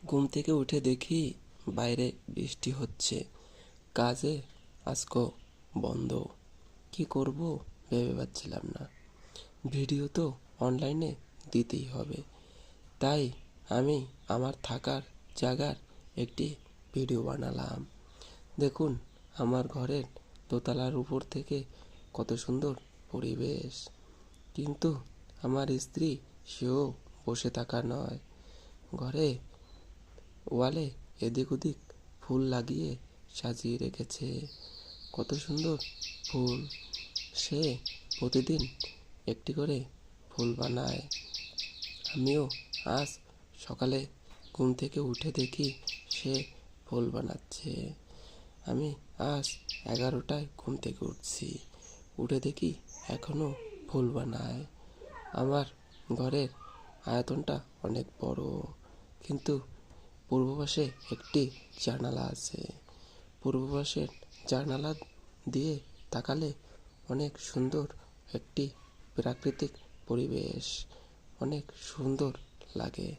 ঘুম থেকে উঠে দেখি বাইরে বৃষ্টি হচ্ছে। কাজে আজকে বন্ধ। কি করব ভেবে পাচ্ছিলাম না। ভিডিও তো অনলাইনে দিতেই হবে। তাই আমি আমার থাকার জায়গার একটি ভিডিও বানালাম। দেখুন, আমার ঘরের দোতলার উপর থেকে কত সুন্দর পরিবেশ। কিন্তু আমার স্ত্রী, সেও বসে থাকা নয়, ঘরে ওয়ালে এদিক ওদিক ফুল লাগিয়ে সাজিয়ে রেখেছে। কত সুন্দর ফুল! সে প্রতিদিন একটি করে ফুল বানায়। আমিও আজ সকালে ঘুম থেকে উঠে দেখি সে ফুল বানাচ্ছে। আমি আজ 11টায় ঘুম থেকে উঠছি, উঠে দেখি এখনো ফুল বানায়। আমার ঘরের আয়তনটা অনেক বড়, কিন্তু পূর্ব পাশে একটি জানালা আছে। পূর্ব পাশের জানালা দিয়ে তাকালে অনেক সুন্দর একটি প্রাকৃতিক পরিবেশ, অনেক সুন্দর লাগে।